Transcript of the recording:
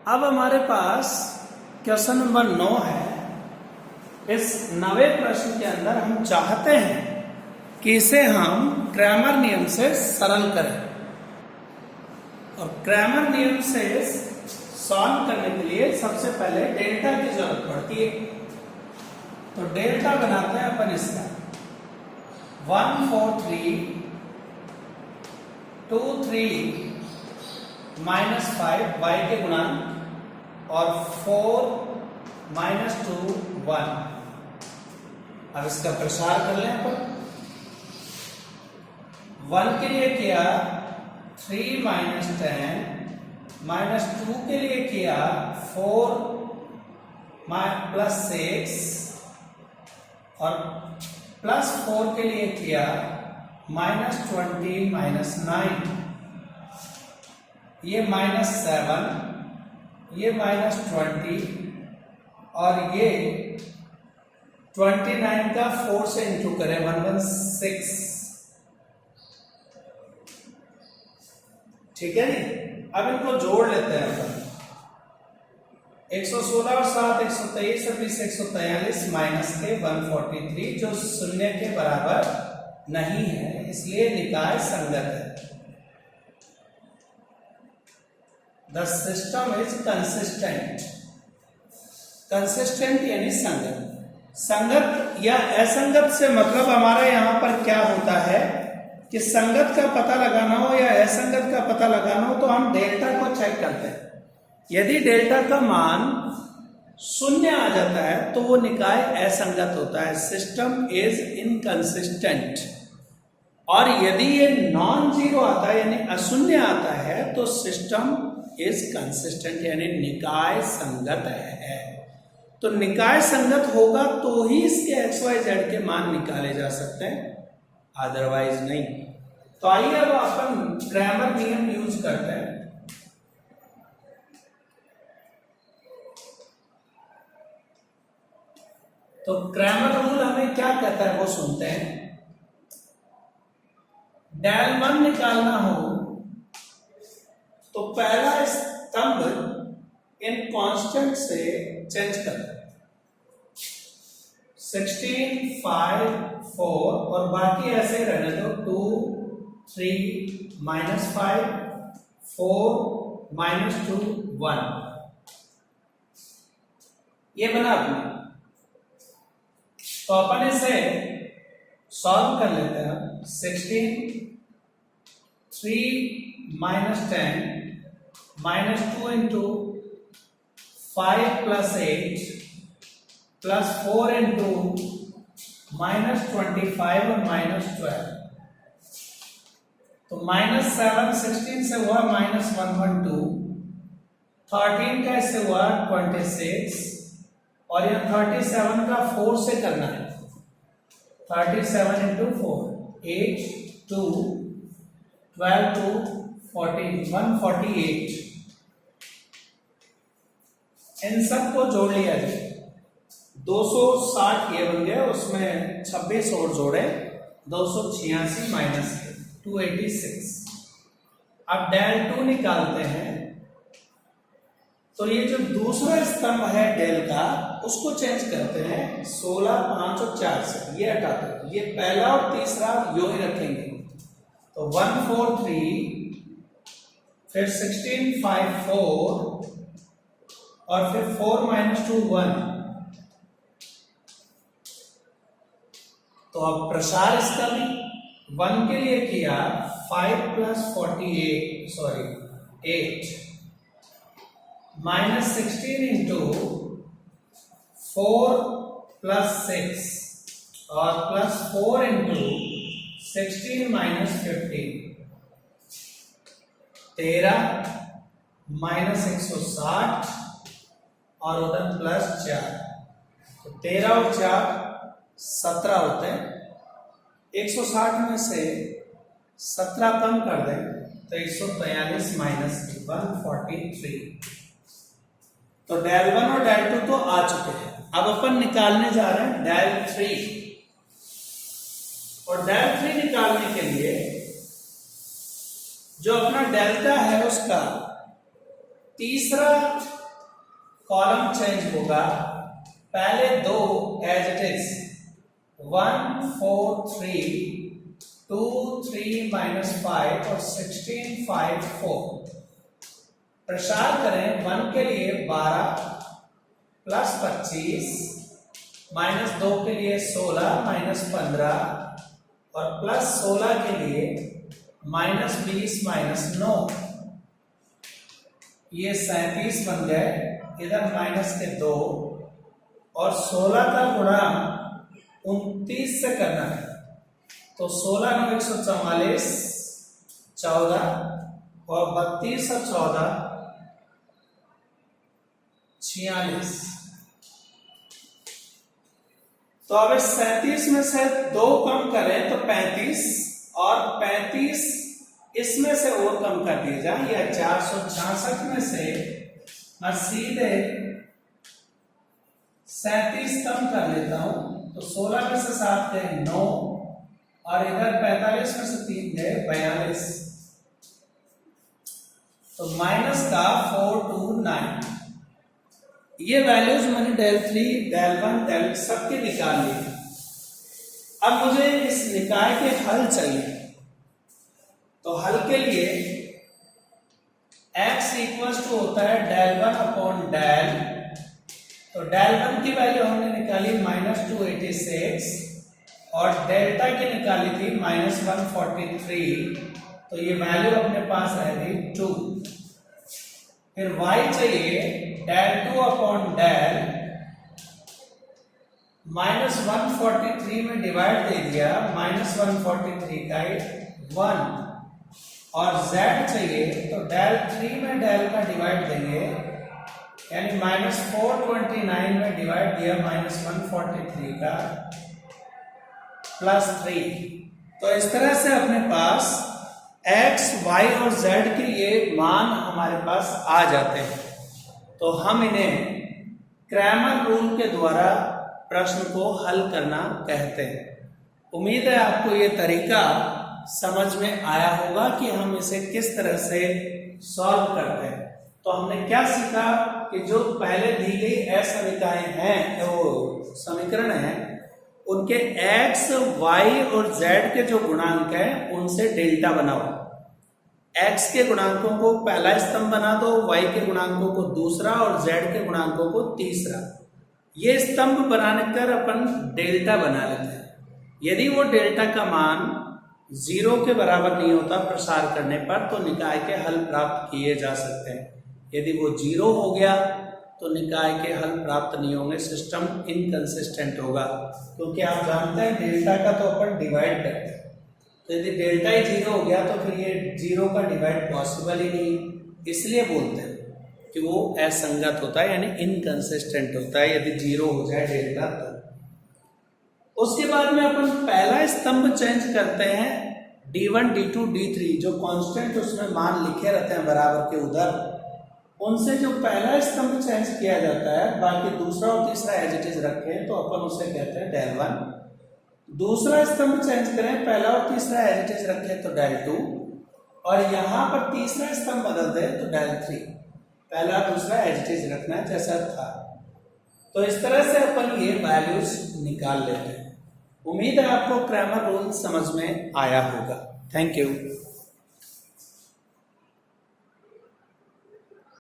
अब हमारे पास question number 9 है। इस 9वें प्रश्न के अंदर हम चाहते हैं कि इसे हम क्रैमर नियम से सरल करें, और क्रैमर नियम से सॉल्व करने के लिए सबसे पहले डेल्टा की जरूरत पड़ती है। तो डेल्टा बनाते हैं अपन इसका 1 4 3 2 3 -5 y के गुणांक और 4 -2 1। अब इसका प्रसार कर लें अपन। 1 के लिए किया 3 - 10, -2 के लिए किया 4 + 6 और +4 के लिए किया -20 -9। ये -7, ये -20 और ये 29 का 4 से इंटू करें 116। ठीक है नी। अब इनको जोड़ लेते हैं अपन। 116 और 7 123 और 20 143 माइनस के 143 जो शून्य के बराबर नहीं है, इसलिए निकाय संगत है। The system is consistent. Consistent यानी संगत। संगत या असंगत से मतलब हमारा यहां पर क्या होता है कि संगत का पता लगाना हो या असंगत का पता लगाना हो तो हम डेल्टा को चेक करते हैं। यदि डेल्टा का मान 0 आ जाता है तो वो निकाय असंगत होता है, सिस्टम इज इनकंसिस्टेंट। और यदि ये नॉन जीरो आता है यानी अशून्य आता है तो सिस्टम इज कंसिस्टेंट यानी निकाय संगत है। तो निकाय संगत होगा तो ही इसके XYZ के मान निकाले जा सकते हैं, अदरवाइज नहीं। तो आइए अब अपन क्रैमर नियम यूज करते हैं। तो क्रैमर रूल हमें क्या कहता है वो सुनते हैं। डेल 1 निकालना हो तो पहला स्तंभ इन कांस्टेंट से चेंज कर 16 5 4 और बाकी ऐसे रहने दो 2 3 -5 4 -2 1। ये बना अपना। तो अपन इसे सॉल्व कर लेते हैं। 16 3 -10 -2 into 5 + 8 + 4 into -25 और -12। तो -7 16 से हुआ -112, 13 का इससे हुआ 26 और यह 37 का 4 से करना है। 37 into 4 8 2 12 2 14 148। इन सब को जोड़ लिया जाए। 260 ये बन गए, उसमें 26 और जोड़े 286 माइनस 286। अब डेल 2 निकालते हैं। तो ये जो दूसरा स्तंभ है डेल का उसको चेंज करते हैं 16 5 और 4 से। ये हटाते हैं, ये पहला और तीसरा यो ही रखेंगे। तो 1 4 3 फिर 16 5 4 और फिर 4 -2 1। तो अब प्रसार इसका भी 1 के लिए किया 5 + 48 सॉरी 8 -16 into 4 + 6 और +4 into 16 - 15 13 -160 और उधर +4। तो 13 और 4 17 होते हैं। 160 में से 17 कम कर दें तो 143 माइनस 143। तो डेल 1 और डेल 2 तो आ चुके हैं। अब अपन निकालने जा रहे हैं डेल 3। और डेल 3 निकालने के लिए जो अपना डेल्टा है उसका तीसरा कॉलम चेंज होगा, पहले दो एज इट इज 1 4 3 2 3 -5 और 16 5 4। प्रसार करें 1 के लिए 12 प्लस 25 -2 के लिए 16 -15 और प्लस 16 के लिए -20 -9। ये 37 बन गए, इधर माइनस के 2 और 16 का गुणा 29 से करना है, तो 16 9 144 14 और 32 और 14 46। तो अब इस 37 में से 2 कम करें तो 35 और 35 इसमें से और कम कर दिया जाए, या 466 में से मैं सीधे 37 कम कर लेता हूं, तो 16 में से 7 गए 9 और इधर 45 में से 3 गए 42, तो माइनस का 4 2 9। ये वैल्यूज मैंने del 3 del 1 del सबके निकाल ली। अब मुझे इस निकाय के हल चाहिए, तो हल के लिए x इक्वल्स टू होता है del 1 अपॉन del, तो del 1 की वैल्यू हमने निकाली -286 और डेल्टा की निकाली थी -143, तो ये वैल्यू अपने पास रहेगी 2। फिर y चाहिए del 2 अपॉन del, -143 में डिवाइड दे दिया, -143 का 1 और z चाहिए, तो del 3 में del का डिवाइड देंगे, यानी -429 में डिवाइड दिया -143 का +3। तो इस तरह से अपने पास x, y और z के ये मान हमारे पास आ जाते हैं, तो हम इन्हें क्रैमर रूल के द्वारा प्रश्न को हल करना कहते हैं। उम्मीद है आपको ये तरीका समझ में आया होगा कि हम इसे किस तरह से सॉल्व करते हैं। तो हमने क्या सीखा कि जो पहले दी गई असमीकरण हैं, वो समीकरण हैं, उनके x, y और z के जो गुणांक हैं उनसे डेल्टा बनाओ। x के गुणांकों को पहला स्तंभ बना दो, y के गुणांकों को दूसरा और z के गुणांकों को तीसरा। ये स्तंभ बनाने कर अपन डेल्टा बना लेते हैं। यदि वो डेल्टा का मान 0 के बराबर नहीं होता प्रसार करने पर, तो निकाय के हल प्राप्त किए जा सकते हैं। यदि वो 0 हो गया तो निकाय के हल प्राप्त नहीं होंगे, सिस्टम इनकंसिस्टेंट होगा, क्योंकि आप जानते हैं डेल्टा का तो अपन डिवाइड करते हैं। तो यदि डेल्टा ही 0 हो गया तो फिर ये 0 का डिवाइड पॉसिबल ही नहीं, इसलिए बोलते हैं कि वो असंगत होता है, यानी इनकंसिस्टेंट होता है यदि 0 हो जाए डेल्टा तो। उसके बाद में अपन पहला स्तंभ चेंज करते हैं, d1 d2 d3 जो कांस्टेंट उसमें मान लिखे रहते हैं बराबर के उधर, उनसे जो पहला स्तंभ चेंज किया जाता है, बाकी दूसरा और तीसरा एज इट इज रखें तो अपन उसे कहते हैं del 1। दूसरा स्तंभ चेंज करें, पहला और तीसरा एज इट इज रखें तो del 2, और यहां पर तीसरा स्तंभ बदल दे तो del 3। पहला दूसरा एज इट इज रखना है जैसा था। तो इस तरह से अपन ये वैल्यूज निकाल लेते हैं। उम्मीद है आपको क्रैमर रूल समझ में आया होगा। Thank you.